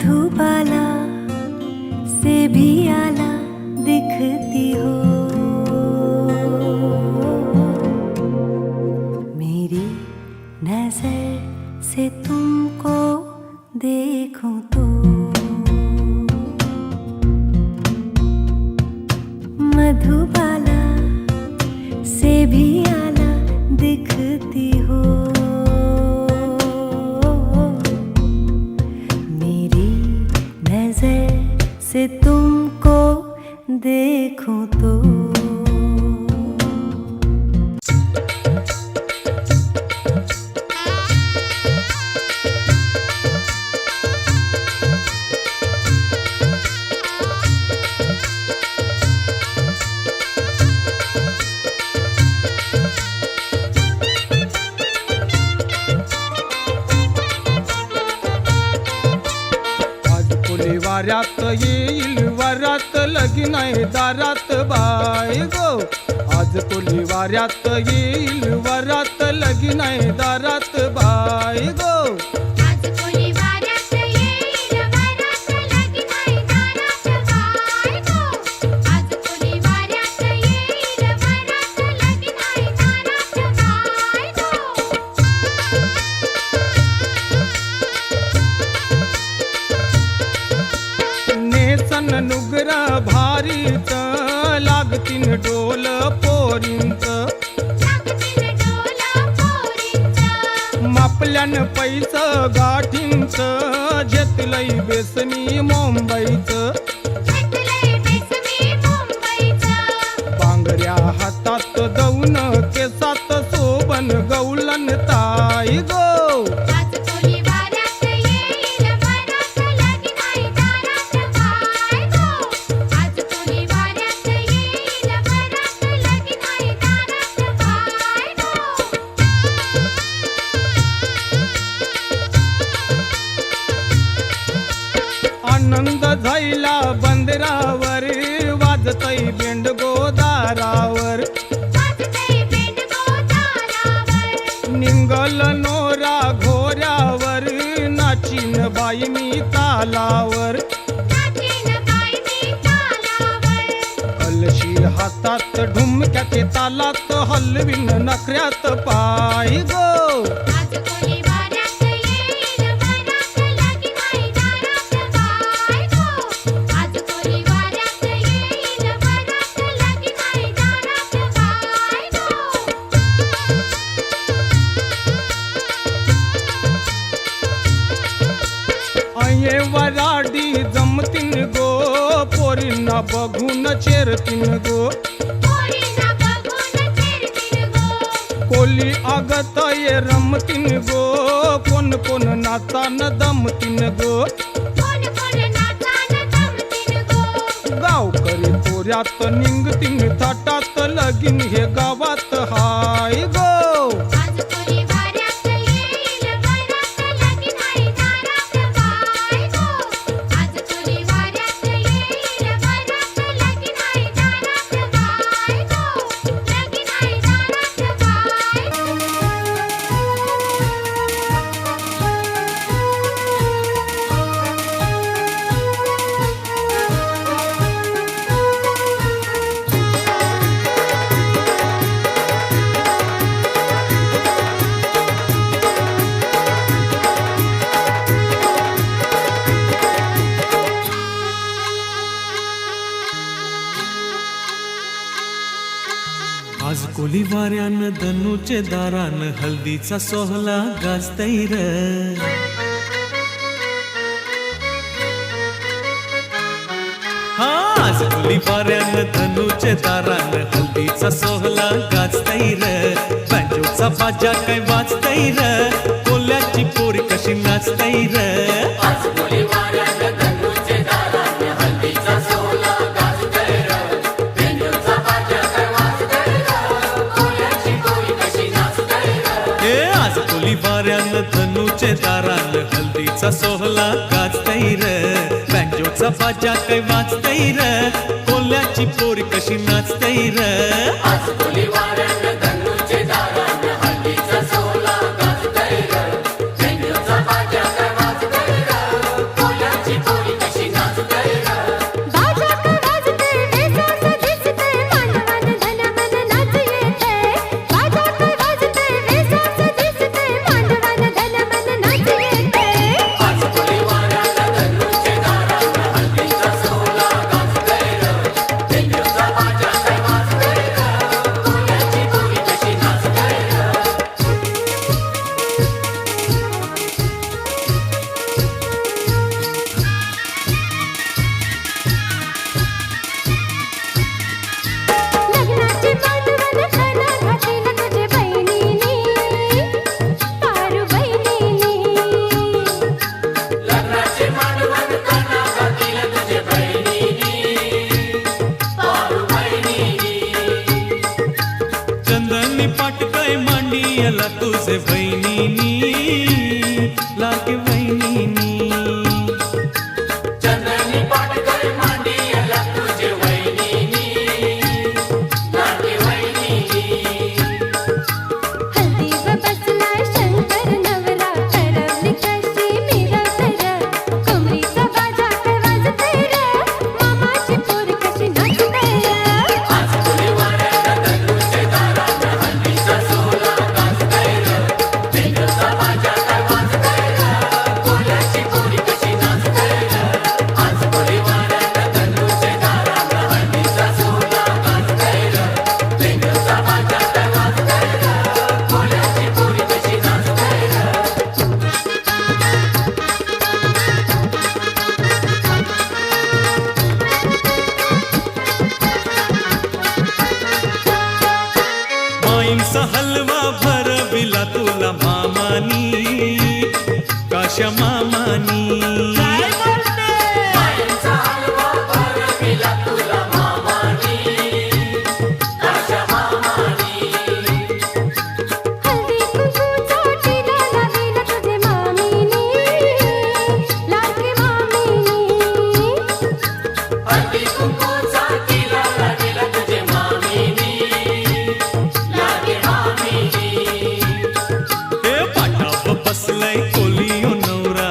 मधुबाला से भी आला दिखती हो। मेरी नजर से तुमको देखूं तो मधुबाला से भी आला दिखती हो। मेरी नजर से तुमको देखूं तो वाऱ्यात येईल वरात लगीन आहे दारात बाय गो। आज कोली वाऱ्यात येईल वरात लगीन आहे दारात बाय गो। आज कोली वाऱ्यात येईल वरात लगीन आहे दारात बाय गो। आज कोली वाऱ्यात येईल वरात लगीन आहे दारात बाय गो। नेसन नुगरा भारीच लागतीन डोल पोरींच। मापल्यान पैस गाठींच घेतलंय बेसनी मुंबईच। बांगड्या हातात दौन केसात सोबन गौलन ताई गो। आनंद झायला बंदरावर वाजतय बेंड गोदारावर। निंगल नोरा घोऱ्यावर नाचीन बाई मी तालावर। कलशी हातात ढुमक्याचे तालात हलवीन नखऱ्यात पाय गो। अये वराडी जमतीन गो पोरींना बघून चेरतीन गो। कोली आगत ये रमतीन गो कोण कोण नाचान दमतीन गो। गावकरी पोऱ्यात निंगतीन थाटात लगीन हे गावात हाय गो। आज कोली वाऱ्यान धनुचे दारान हल्दीचा सोहळा गाजतय र। आज कोली वाऱ्यान धनुचे दारान हल्दीचा सोहळा गाजतय र। बँजोचा बाजा काय वाजतय र कोल्याची पोरी कशी नाचतय र। आज कोली वाऱ्यान धनुचे दारान हल्दीचा सोहळा गाजतय र। बँजोचा बाजा काय वाजतय र कोल्याची पोरी कशी नाचतय र। आज कोली वाऱ्यान धनुचे दारान हल्दीचा सोहळा गाजतय र। बँजोचा बाजा काय वाजतय र कोल्याची पोरी कशी नाचतय र। आज कोली वाऱ्यान धनुचे दारान हल्दीचा सोहळा गाजतय र। बँजोचा बाजा काय वाजतय र कोल्याची तुझे बहिणीनी लागे बहिणीनी हल्दीवर बसलाय शंकर नवरा करवली कशी मिरवतर कमरीचा बाजा काय वाजतय र मामाची पोर कशी नाचतय माईंचा हलवा भरविला तुला मामानी काशा मामानी हल्दी कुंकूचा टिला लावीला तुझे मामीनी लागे मामीनी हे पाटाव बसलाय कोलियो नवरा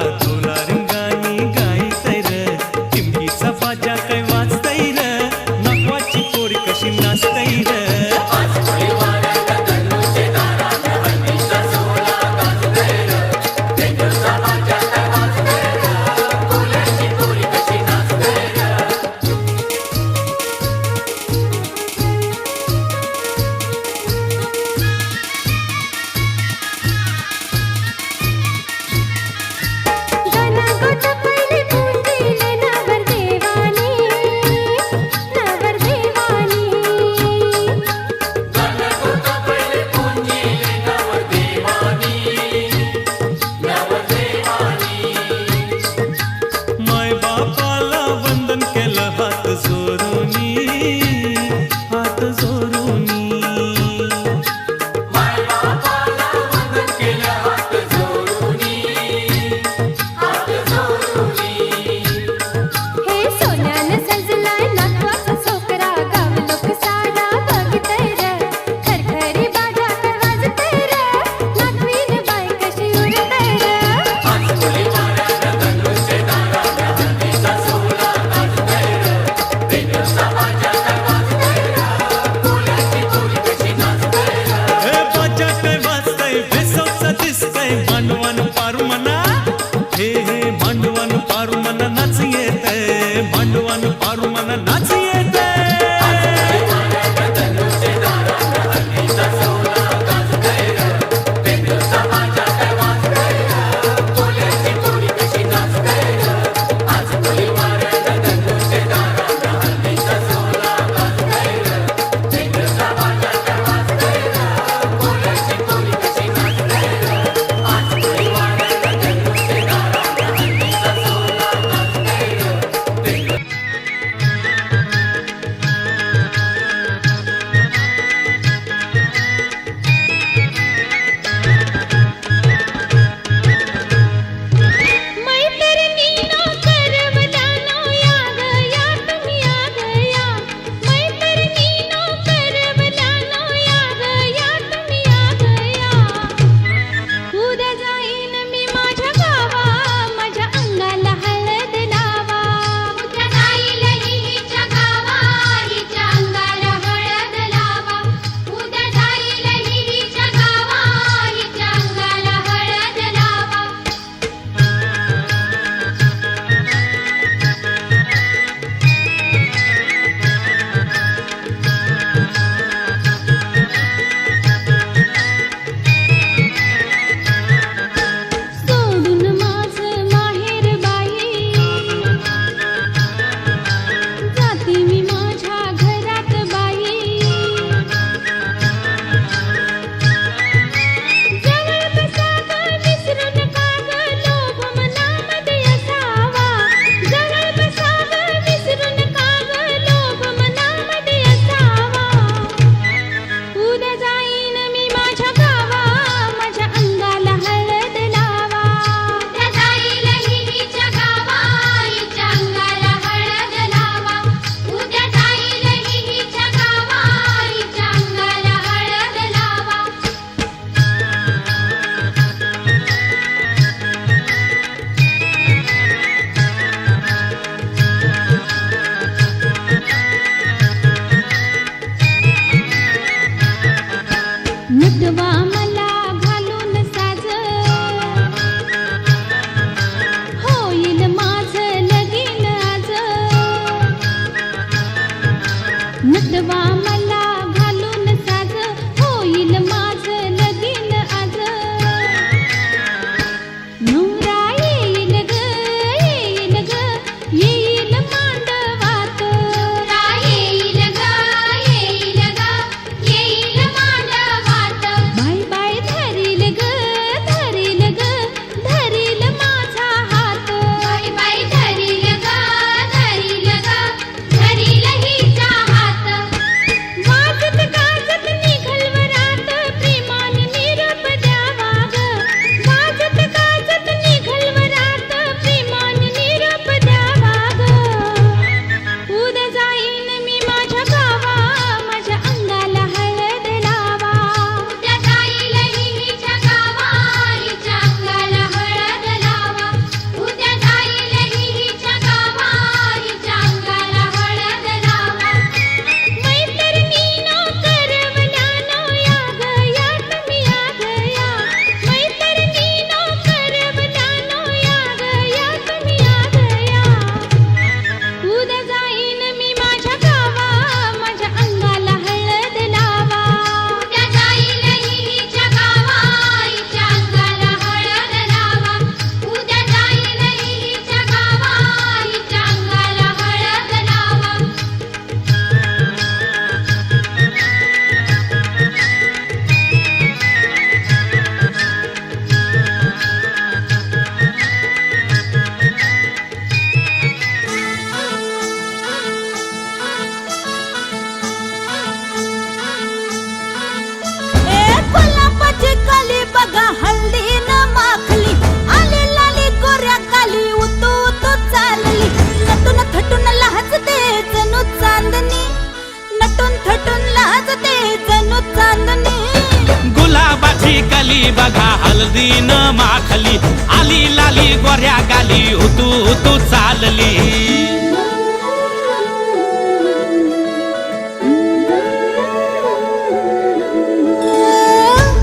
गाली बघा हळदीन माखली आली लाली गोऱ्या गाली हुतू हुतू चालली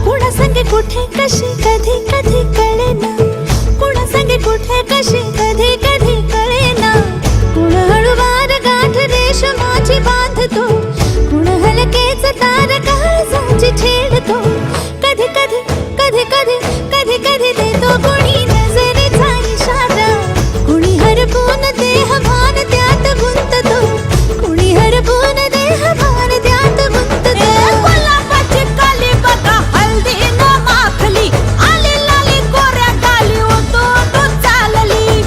कुणा संगे कुठे कशी कधी कधी कळेना कुणा संगे कुठे कशी कधी कधी कळेना कुण हळूवार गाठ रेशमाची बांधतो कुण हलकेच तार काळजाची छेडतो कधी कधी कधी कधी कधी कधी देतो कुणी नजरेचा इशारा कुणी हरपून देह भान त्यात गुंततो कुणी हरपून देह भान त्यात गुंततो गुलाबाची काली बघा हल्दी न माखली आली लाली गोऱ्या गाली होतो तो चालली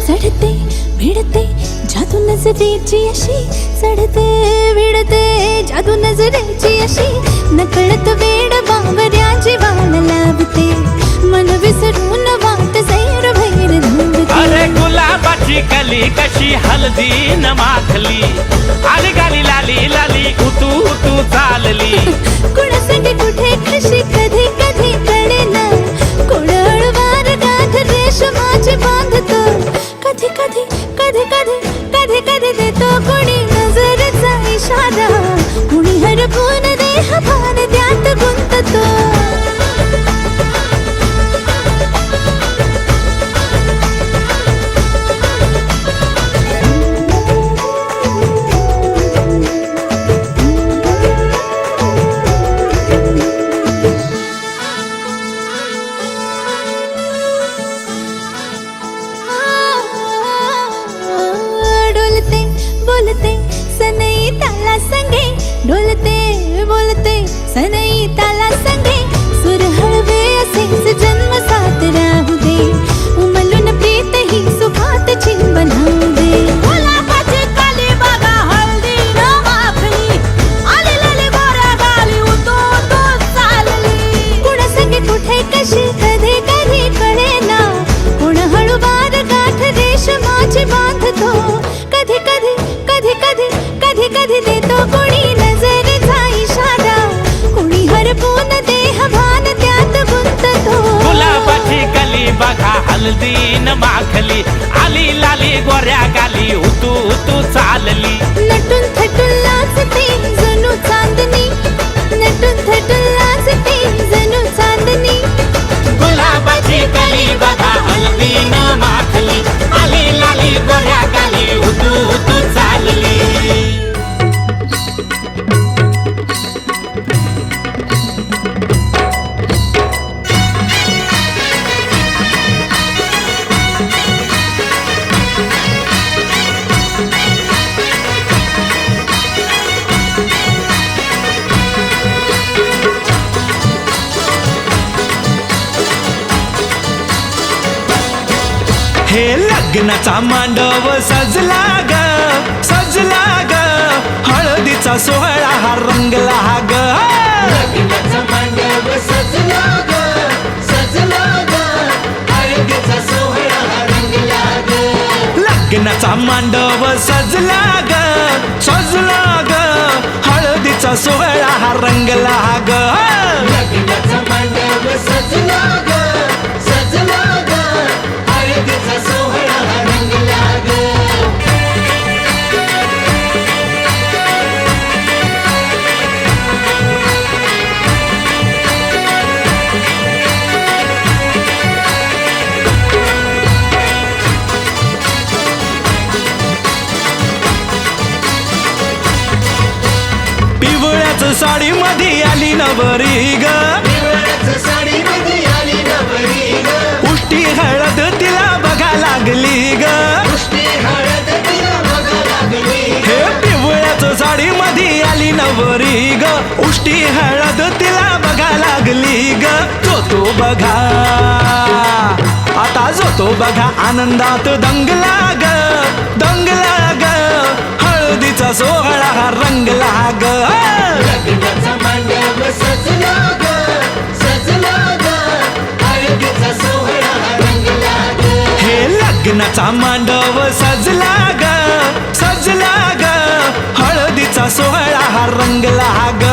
चढते भिडते जादू नजरेची अशी चढते भिडते जादू नजरेची अशी नकळत वेड बावऱ्याची वाण लावते मन विसरून वाट सैर भैर धुंदते अरे गुलाबाची कली कशी हळदीन माखली आली गाली लाली लाली हुतू हुतू चालली कुणासाठी कुठे कशी कधी कधी कळेना कोण हळूवार गाठ रेशमाची बांधतो कधी कधी कधी कधी कधी कधी देतो कुणी नजरेचा इशारा कुणी हरपून देह भान त्यात गुंततो डोलते बोलते सनई ताला संगे डोलते बोलते सनई ताला संगे सुर हळवे असेच जन्म साथ राहू दे उमलून प्रीत ही सुखात चिंबन होऊ दे गुलाबाची काली बघा हळदी न माखली आली लाली गोऱ्या गाली होतो तो चालली कुणा संगे कुठे कशी कधी कधी कळेना कुण हळूवार गाठ रेशमाची बांधतो कधी कधी कधी कधी कधी कधी देतो कुणी नजरेचा इशारा कुणी हरपून देह भान त्यात गुंततो गुलाबाची कली बघा हळदीन माखली आली लाली गोऱ्या गाली हुतू हुतू चालली नटून थटून लाजते जणू चांदणी नटून थटून लाजते जणू चांदणी गुलाबाची कली बघा हळदीन माखली आली लाली गोऱ्या गाली हुतू हुतू चालली हे लग्नाचा मांडव सजला ग हळदीचा सोहळा हा रंगला ग लग्नाचा मांडव सजला ग हळदीचा सोहळा हा रंगला ग लग्नाचा मांडव सजला ग हळदीचा सोहळा हा रंगला ग लग्नाचा मांडव सजला ग हळदीचा सोहळा हा रंगला ग पिवळ्याच साडी मध्ये आली नवरी ग साडीमध्ये आली नवरी ग उष्टी हळद तिला बघा लागली ग उष्टी हळद तिला बघा लागली हे पिवळ्याच साडी मध्ये आली नवरी ग उष्टी हळद तिला बघा लागली ग तो बघा आता जो तो बघा आनंदात दंगला ग हळदीचा सोहळा हा रंगला ग लग्नाचा मांडव सजला ग सजला ग हळदीचा सोहळा रंगला ग हे लग्नाचा मांडव सजला ग सजला ग हळदीचा सोहळा हा रंगला ग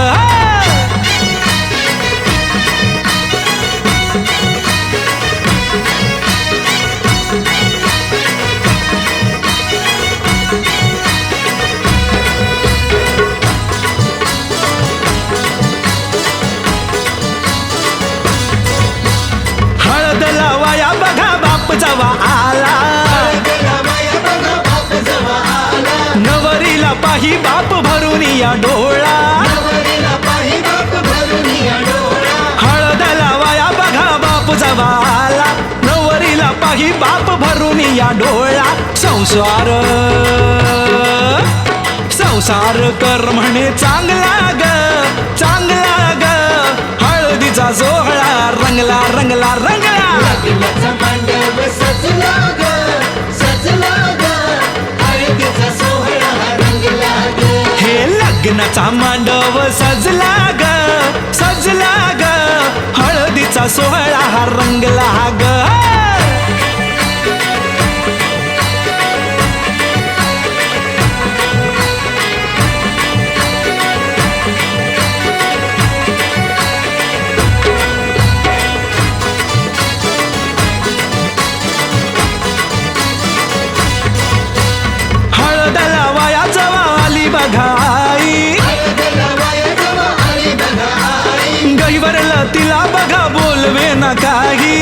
हळद लावाया बघा बाप जवा आला हळदीला माया बघा बाप जवा आला नवरीला पाही बाप भरून या डोळा नवरीला पाही बाप भरून या डोळा हळद लावाया बघा बाप जवा आला नवरीला पाही बाप भरून या डोळा संसार संसार कर म्हणे चांगला ग चांगला ग हळदीचा सोहळा रंगला रंगला रंगला लग्नाचा मांडव सजला ग सजला ग हळदीचा सोहळा रंगला ग हे लग्नाचा मांडव सजला ग सजला ग हळदीचा सोहळा हा रंगला ग हळद लावाया जवा आली बघाई हळदीला माया जवा आली बघा आई गैवरला तिला बघा बोलवे ना काही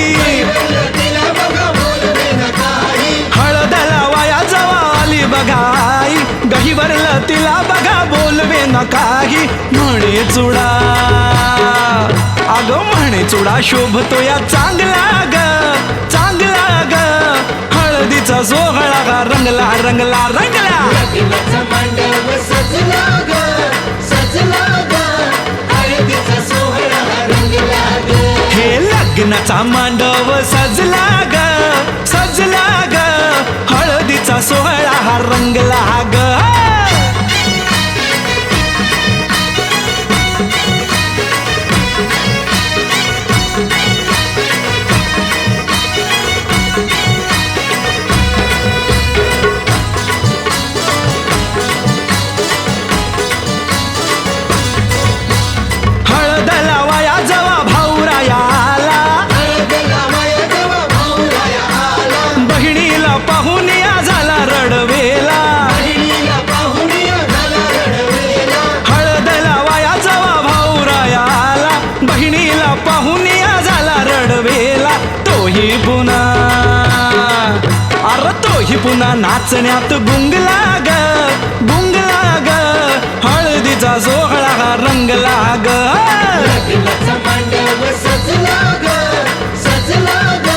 तिला बघा बोलवे न काही हळद लावाया जवा आली बघाई गहिवरला तिला बघा बोलवे ना काही म्हणे चुडा अगं म्हणे चुडा शोभतो या चांगला ग चांगला ग हळदीचा सोहळा हा रंगला रंगला रंगला लग्नाचा मांडव सजला ग सजला ग हळदीचा सोहळा रंगला ग हे लग्नाचा मांडव सजला ग सजला ग हळदीचा सोहळा हा रंगला ग हळद लावाया जवा भाऊराया आला हळदीला माया जवा भाऊराया आला बहिणीला पाहून या झाला रडवेला बहिणीला पाहून या झाला रडवेला हळद लावाया जवा भाऊराया आला बहिणीला पाहून या झाला रडवेला तोही पुन्हा अरे तोही पुन्हा नाचण्यात गुंगला ग गुंगला ग हळदीचा सोहळा हा रंगला ग लग्नाचा मांडव सजला ग सजला ग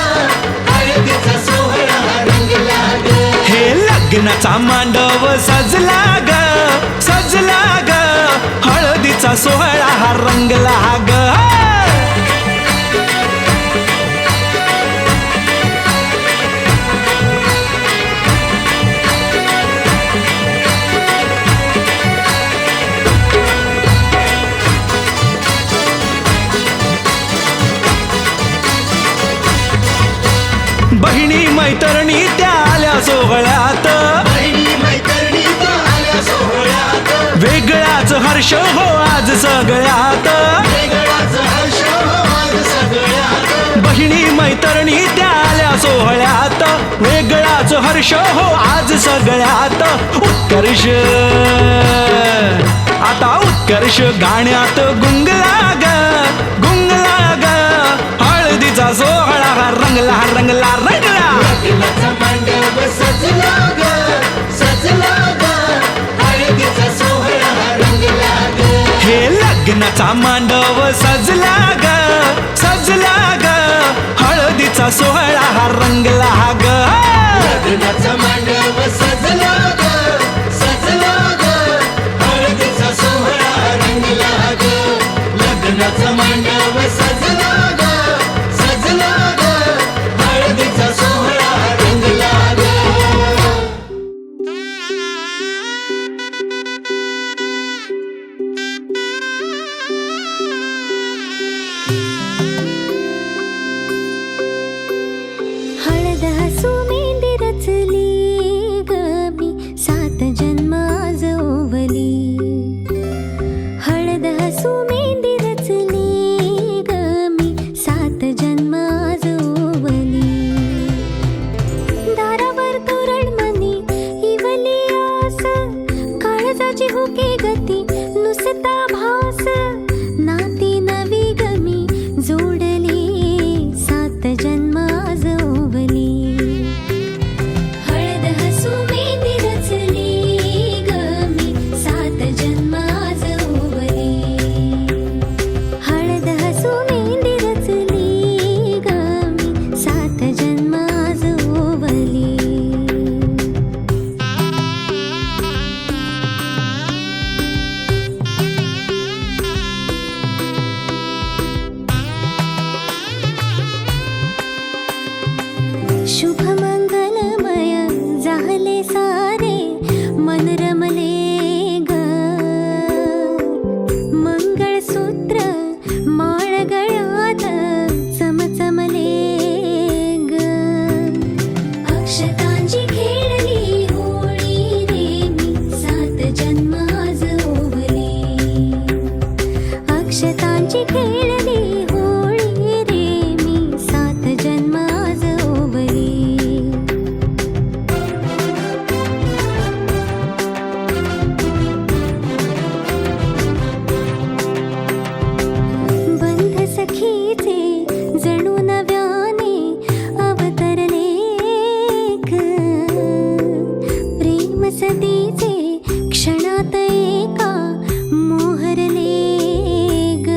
हळदीचा सोहळा रंगला ग हे लग्नाचा मांडव सजला ग सजला ग हळदीचा सोहळा हा रंगला ग बहिणी मैत्रिणी त्या आल्या सोहळ्यात बहिणी मैत्रिणी आल्या सोहळ्यात वेगळाच हर्ष हो आज सगळ्यात वेगळाच हर्ष आज सगळ्यात बहिणी मैत्रिणी त्या आल्या सोहळ्यात वेगळाच हर्ष हो आज सगळ्यात उत्कर्ष आता उत्कर्ष गाण्यात गुंगला ग गुंगला ग हळदीचा सोहळा हा रंगला रंगला रंगला लग्नाचा मांडव सजला ग सजला ग हळदीचा सोहळा रंगला ग हे लग्नाचा मांडव सजला ग सजला ग हळदीचा सोहळा हा रंगला ग लग्नाचा मांडव सजला ग सजला ग हळदीचा सोहळा रंगला ग लग्नाचा मांडव सजला ग सजला ग हळदीचा सोहळा रंगला ग हसू मेंदी रचली ग मी 7 जन्म आजोवली दारावर तोरणमणी इवली आस काळजाची हुके गती नुसता भास नाती नवी गमी जोडली 7 जन्म आजोवली हळद हसू मेंदी रचली ग मी 7 जन्म आजोवली हळद हसू मेंदी रचली ग मी 7 जन्म आजोवली शुभ मंगलमय झाले सारे मन रमले ग मंगळसूत्र माळ गळ्यात चमचमले ग अक्षतांची खेळली होळी रे मी 7 जन्म आजोवली अक्षतांची खेळली होळी रे मी 7 जन्म आजोवली बंध सखीचे जणू नव्याने अवतरले ग प्रेम सदीचे क्षणात एका मोहरले ग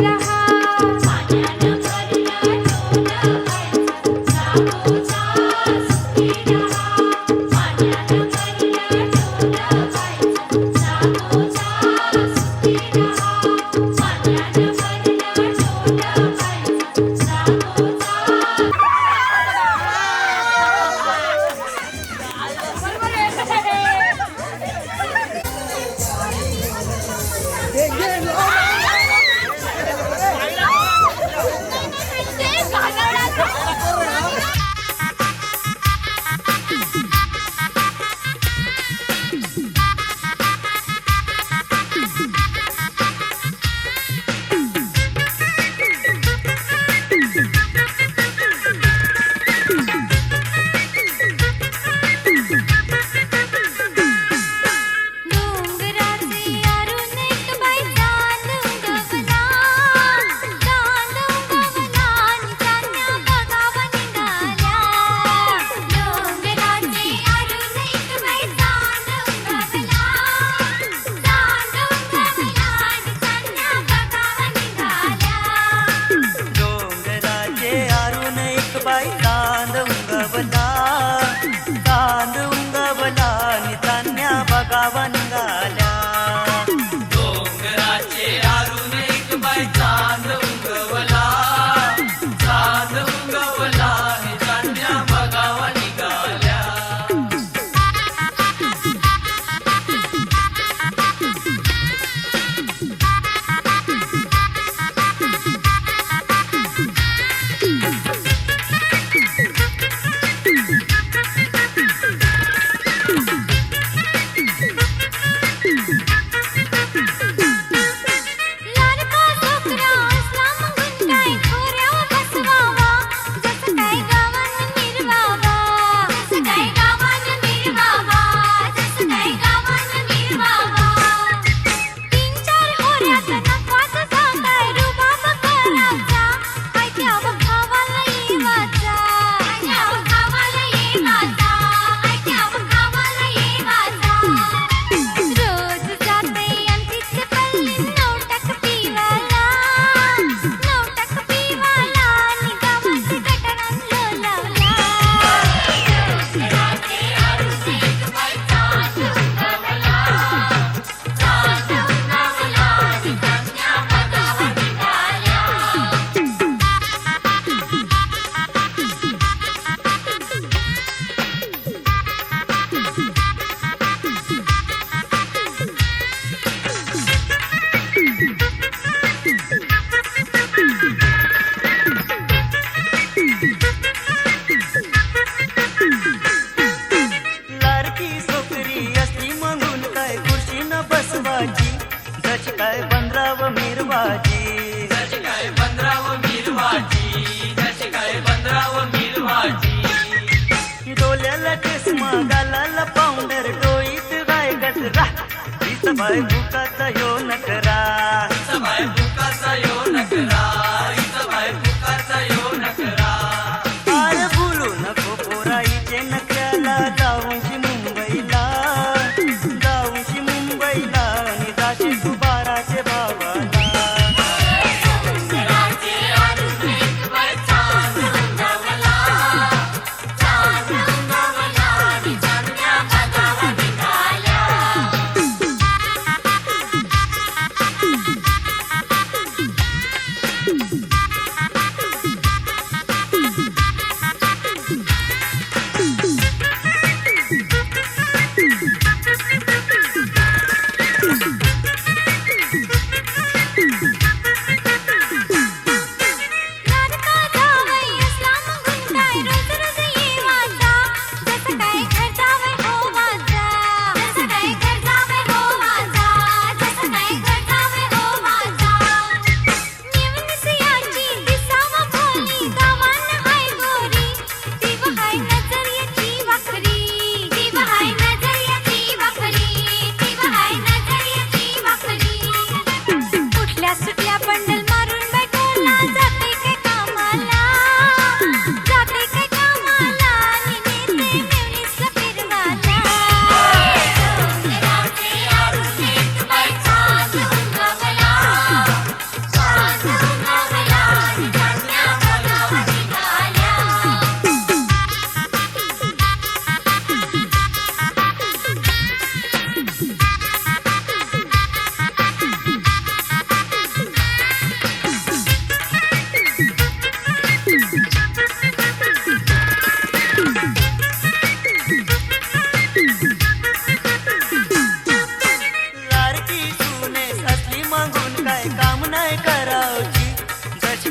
रहा पाण्यानं भरलं डोलं व्हायचं जागोजा सुखी रहा पाण्यानं भरलं डोलं व्हायचं जागोजा सुखी रहा पाण्यानं भरलं डोलं व्हायचं जागोजा डोंगराचे आरून एक बाई चांद उगवला आणि चांदण्या बघावा निघाल्या डोंगराचे आरून एक बाई चांद उगवला आणि चांदण्या बघावा निघाल्या डोंगराचे आरून एक बाई चांद उगवला आणि चांदण्या बघावा निघाल्या डोंगराचे आरून एक बाई चांद उगवला आणि चांदण्या बघावा निघाल्या लाडका छोकरा असला मगून काय खोऱ्यावर बसवावा जसं काय गावान मिरवावा जसं काय गावान मिरवावा जसं काय गावान मिरवावा 3-4 होऱ्यात नकाच काय रुबाब करायचा ऐक्या बघावाला येवाचा ऐक्या बघावाला येवाचा ऐक्या बघावाला येवाचा रोज जाते अंतीच पल्ली 9 टक पिवाला आणि गावात गटारान लोलावला डोंगराचे आरून एक बाई चांद उगवला आणि चांदण्या बघावा निघाल्या लाडकी सोकरी असली म्हणून काय खुर्शीनं बसवाची जशी काय बंदराव मिरवाची जशी काय बंदराव मिरवाची डोल्याला चष्मा गालाला पावडर डोईत गाय गजरा हिच बाय बुकाचा यो नकरा अरे बोलू नको पोराईचे नकऱ्याला जाऊनशी मुंबईला आणि जाशी तू 12चे भावाला डोंगराचे आरून एक बाई चांद उगवला आणि चांदण्या बघावा निघाल्या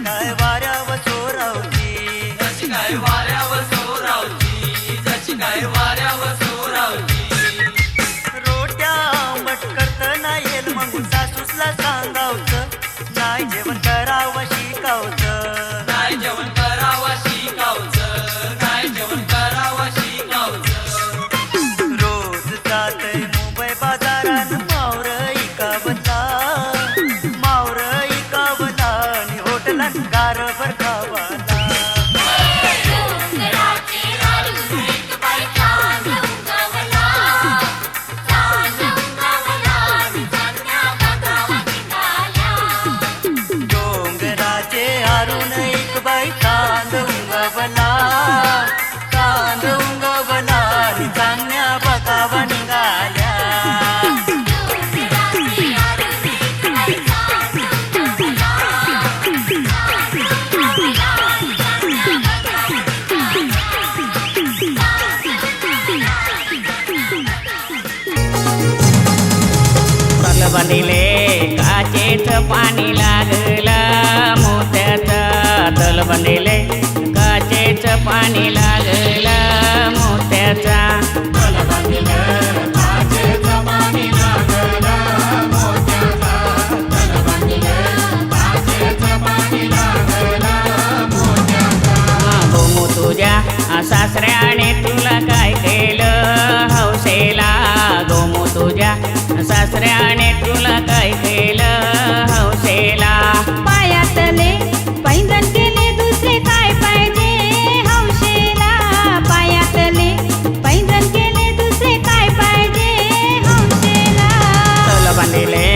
काय वाऱ्यावर चोरावची जशी काय वाऱ्यावर सोरावची जशी काय वाऱ्यावर सोरावची रोट्या आंबट करता येईल मग सासूसला सांगावचं नाही जेवण करावं शिकावचं काय जेवण करावं शिकावचं काय जेवण करावं शिकावचं रोज जातय मुंबई बाजारात मावर इकावला आणि हॉटेलात गारभर खावाला डोंगराचे हारून एक बाई चांद उंगवला आणि चांगल्या बघावा निघाल्या बंदिले काचेच पाणी लागलं मोत्याचं तल बंदिले काचेच पाणी लागलं मोत्याचा गोमू तुझ्या सासऱ्याने तुला काय केलं हौसेला गोमू तुझ्या सासऱ्याने तुला काय केलं हौसेला पायातले पैंजण केले दुसरे काय पाहिजे हौशेला पायातले पैंजण केले दुसरे काय पाहिजे हौशेला तल बांधिले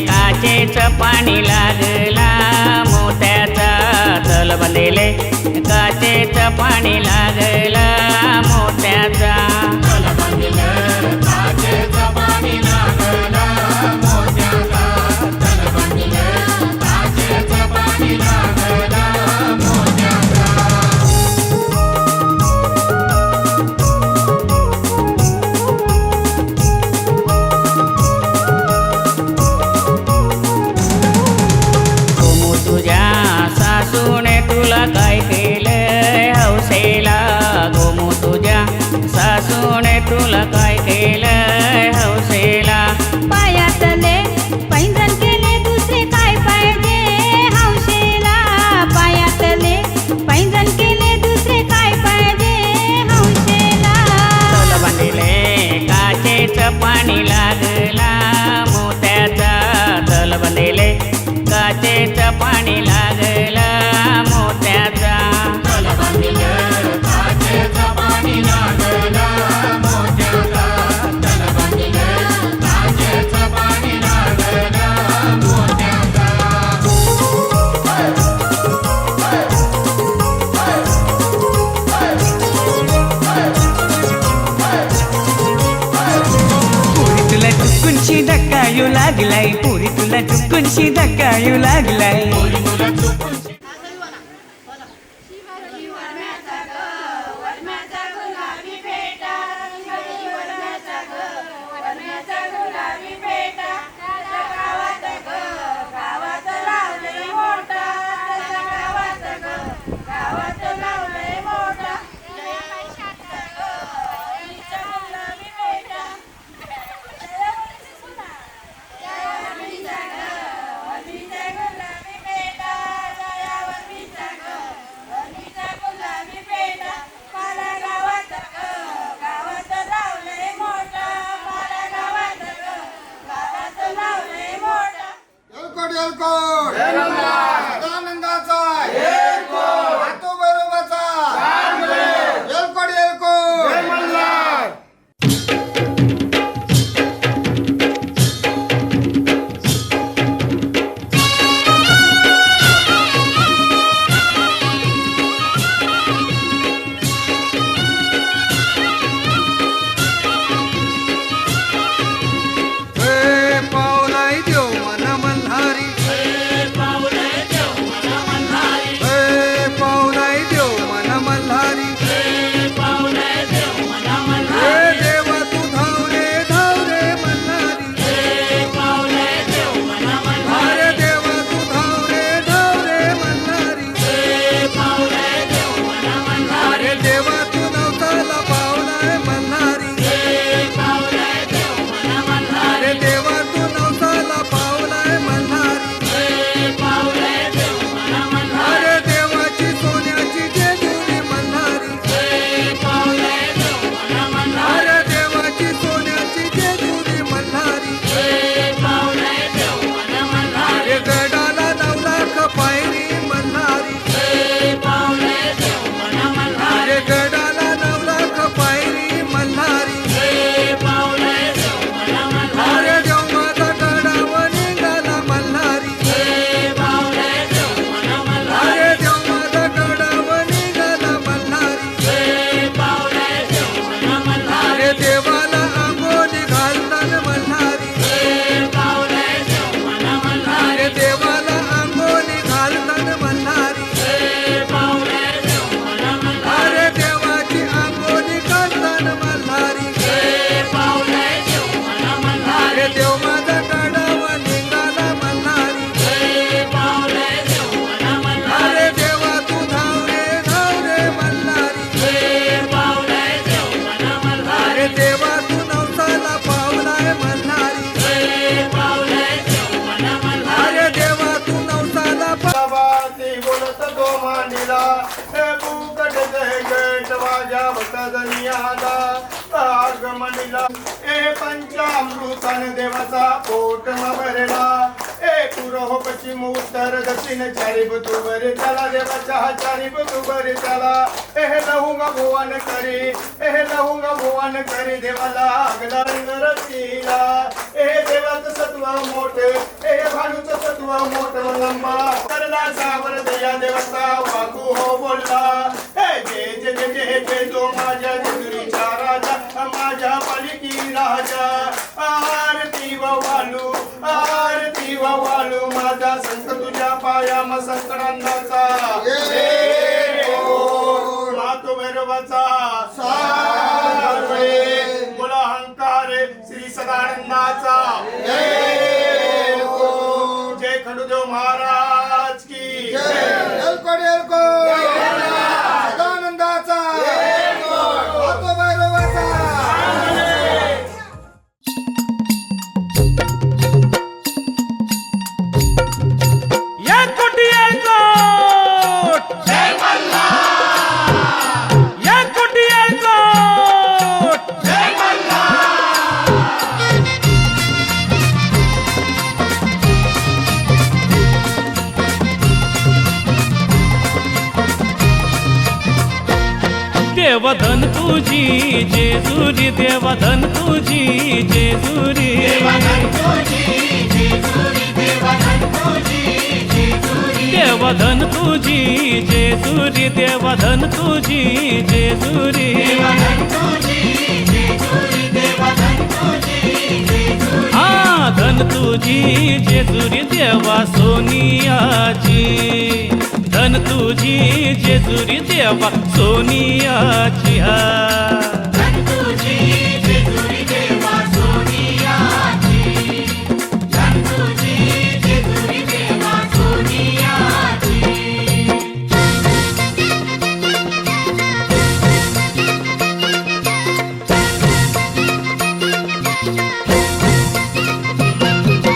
काचेच पाणी लागला मोत्याचा तल बांधिले काचेच पाणी लागला मोत्याचा गोमू तुझ्या सासूने तुला काय केलं हौसेला गोमू तुझ्या सासूने तुला काय केलं हौसेला पायातले पैंजण केले दुसरे काय पाहिजे हौशेला पायातले पैंजण केले दुसरे काय पाहिजे हौशेला तल बांधिले काचेच पाणी लागला मोत्याचा तल बांधिले काचेच पाणी लागला मोत्याचा पुरी तुला चुकूनशी धक्का येऊ लागलाय पुरी तुला चुकूनशी धक्का येऊ लागलाय दनियाला आगमनीला ए पंचामृतान देवाचा पोट भरला ए पुरो पश्चिम उत्तर दक्षिण चारी बतू बरे त्याला देवाच्या चारी बतू बरे त्याला ए लहुंगा भुवन करी ए लहुंगा भुवन करी देवाला आगला रंगरतीला ए देवाचं सत्व मोठ ए भानुचं सत्व मोठ लंबा करला सावर दया देवाचा वाकू हो बोलला ए जे जे जे जे जो माझ्या जिंदगीचा राजा माझ्या पालिकी राजा आरती वालू माझा संत तुझ्या पाया म संकटांचा मातो भैरवाचा बोला अहंकार श्री सदानंदाचा जय खंडूदेव महाराज की सदानंदाचा मातो भैरवाचा देवधन तुझी जेजुरी देवधन तुझी जेजुरी देवधन तुझी जेजुरी देवधन तुझी जेजुरी हा धन तुझी जेजुरी देवा सोनियाची धन तुझी जेजुरी देवा सोनियाची हा धन तुझी जेजुरी देवा सोनियाची धन तुझी जेजुरी देवा सोनियाची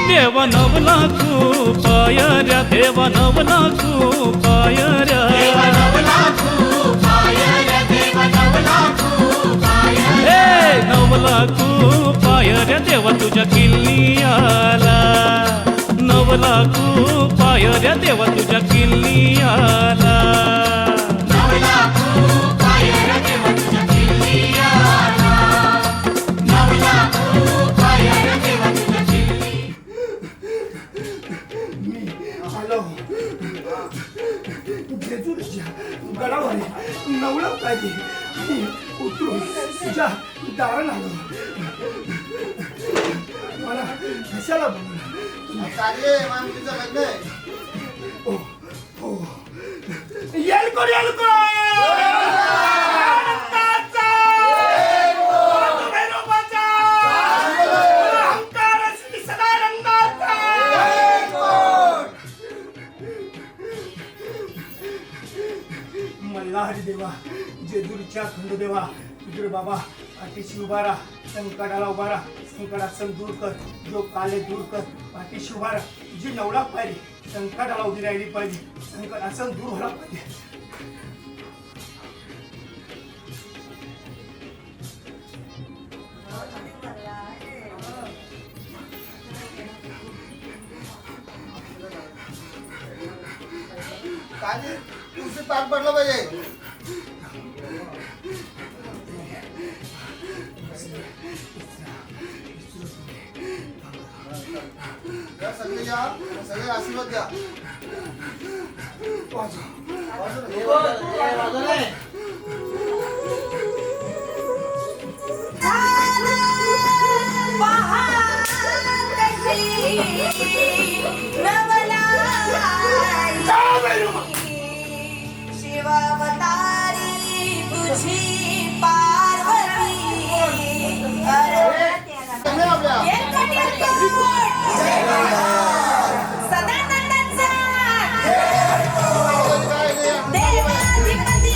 देवा नवला खूप पायऱ्या देवा नवला खूप पायऱ्या नवला खूप पायऱ्या देवा तुझ्या किल्लियाला नवला खूप पायऱ्या देवा तुझ्या किल्लियाला नवला खूप पायऱ्या देवा तुझ्या किल्लियाला नवला खूप पायऱ्या देवा तुझ्या हॅलो जेजुरीच्या गडावर नवला पाहिजे उतरून तुझ्या दारण आलो मला कशाला येलको येलको मल्हारी देवा जेजुरीच्या खंडोदेवा तुझे बाबा पाठीशी उभारा संकटाला उभारा संकटासन दूर कर जो काले दूर कर पाठीशी उभारा तुझी नवला पाहिजे संकटाला उभी राहिली पाहिजे संकटासन दूर व्हायला पाहिजे तुझे ताट पडलं पाहिजे सगळे आशीर्वाद द्या शिवावतारी तुझी पार्वती सदानंदाचा देवाधिपती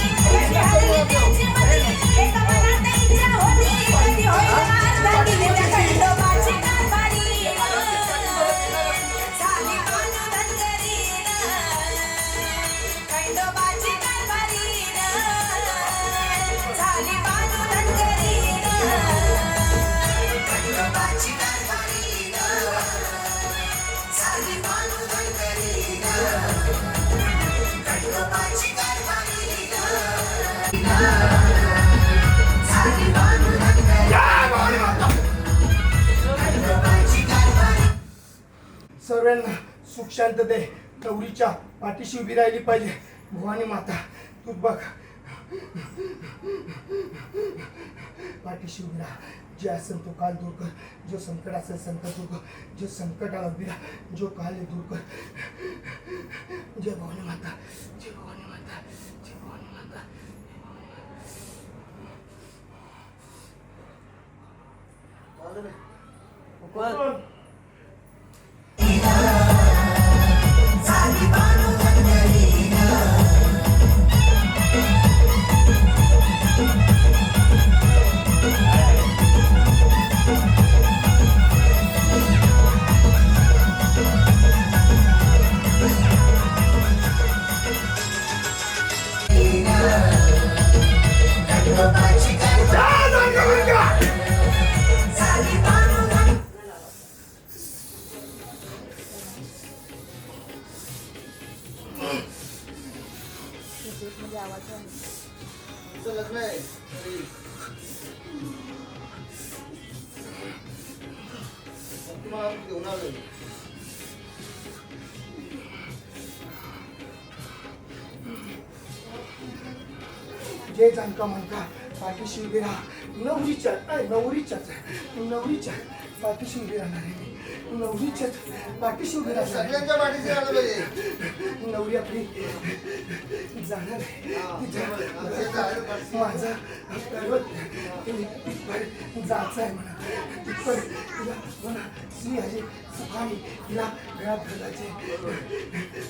सर्वांना सुख शांत दे. नवरीच्या पाठीशी उभी राहिली पाहिजे. भवानी माता तू बघ पाठीशी उभी राहा. जे असेल तो काल दूर कर. जो संकट असेल संकट दूर कर. जो संकटाला उभी राहा. जो काल आहे दूर कर. जय भवानी माता. जय भवानी माता. जय भवानी माता. जय जानका म्हणका पाठीशी उभी राहा. नवरीच्या पाठीशी उभी राहणार आहे. नवरीच्याच पाठीशी उभी राहणार. सगळ्यांच्या पाठीशी राहिलं पाहिजे. नवरी आपली जाणार आहे. माझा जायचं आहे म्हणा. तिथपर तिला म्हणा श्री हरी सुखानी तिला घरात घालायचे.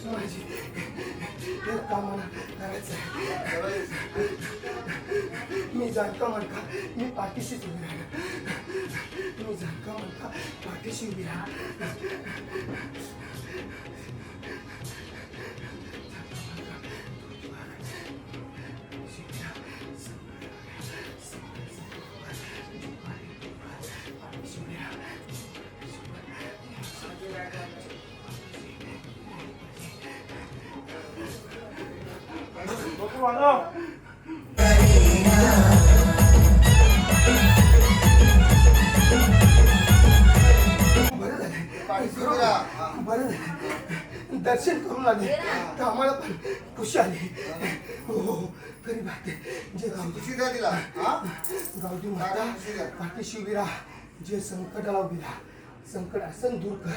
माझी कामाला करायचं आहे. मी जानका म्हणका मी पाठीशीच उभी राहणार. मी जानका म्हणका पाठीशी उभी राहा. दर्शन करून आले तर आम्हाला पण खुशी आली. हो खरी बात आहे. जे गावठी माता पाठीशी उभी राहा. जे संकटाला उभी राहा. संकट असं दूर कर.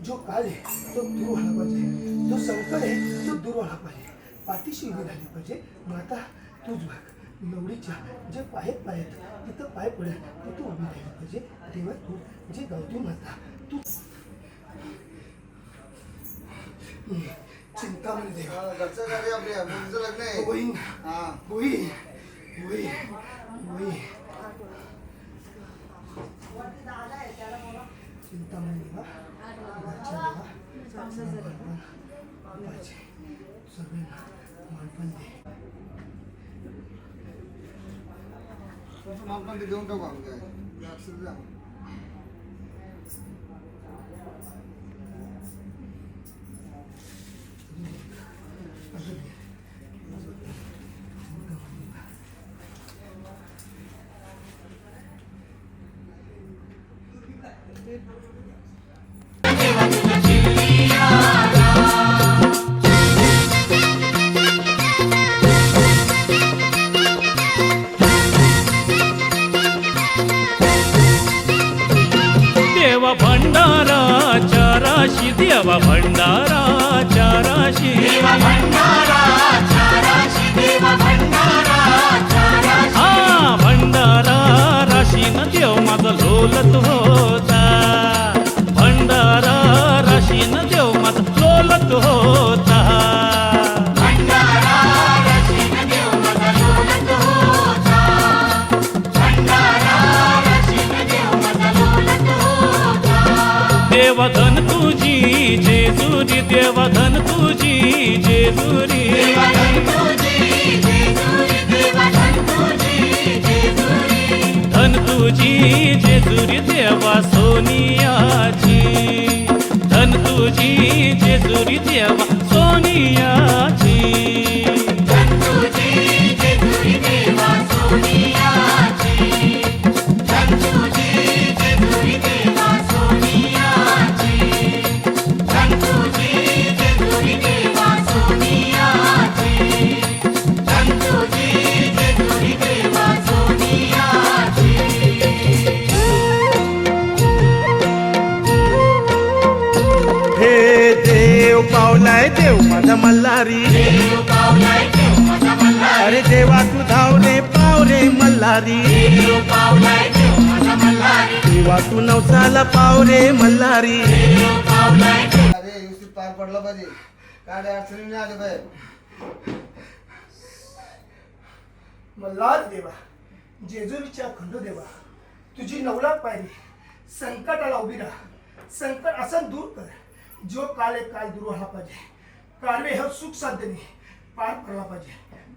जो काल आहे तो दूर व्हायला पाहिजे. जो संकट आहे तो दूर व्हायला पाहिजे. पाठीशी उभी राहिली पाहिजे. माता तूच बघ. नवरीच्या जे पाय तिथं पाय पडेल तिथं उभी राहिली पाहिजे. तेव्हा तू जे गावठी माता तू चिंता म्हणजे देवा घरचं कार्य आपल्या मुलीचं लग्न आहे. होईन होईन होईन होईन. चिंता म्हणजे देवा घरच्या देवा पाहिजे. सगळ्यांना मानपण दे. मानपण ते देऊन टाकू आम्ही काय अक्षर द्या. देवा भंडारा चाराशी. देवा भंडारा चाराशी. हा भंडारा राशीन देव माझा लोलत होता. भंडारा राशीन देव माझा लोलत होता. देवधन तुझी जेजुरी. देवधन तुझी जेजुरी. धन तुझी जेजुरी देवा सोनियाची. धन तुझी जेजुरी देवा सोनियाची. माझा मल्हारी अरे देवा तू धाव रे पाव रे मल्हारी देवा तू नवसाला पाव रे मल्हारी अरे व्यवस्थित पार पडला पाहिजे काय अडचणी नाही आले पाहिजे मल्हार देवा जेजुरीच्या खंडोदेवा तुझी नवलात पाहिली संकटाला उभी राहा संकट असं दूर कर जो काल एक काल दूर व्हायला पाहिजे कालवे हे सुख साधने पार पडला पाहिजे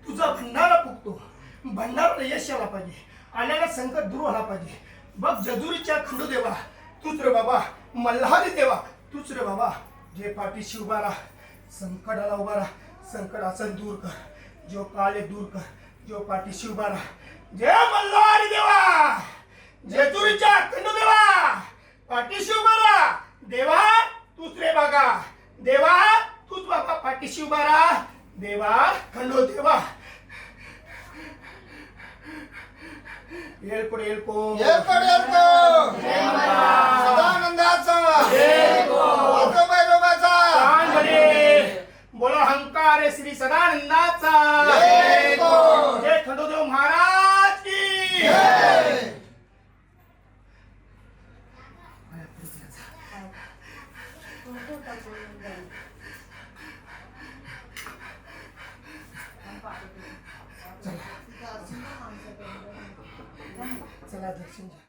तुझा भंडारा फुकतो भंडाराला यश आला पाहिजे आल्याला संकट दूर व्हायला पाहिजे बघ जेजुरीच्या खंडोदेवा तूच रे बाबा मल्हारी देवा तूच रे बाबा जे पाठीशी उभा राहा संकटाला उभा राहा संकट असं दूर कर जो काल आहे दूर कर जो पाठीशी उभा राहा जय मल्हारी देवा जेजुरीच्या खंडोदेवा पाठीशी उभा राहा देवा तूच रे बागा देवा तूच बाबा पाठीशी उभा राहा देवा खंडोदेवा येळकोड येळकोड सदानंदाचा बोलो हंकार श्री सदानंदाचा जय खंडोदेव महाराज की चला दर्शन घ्या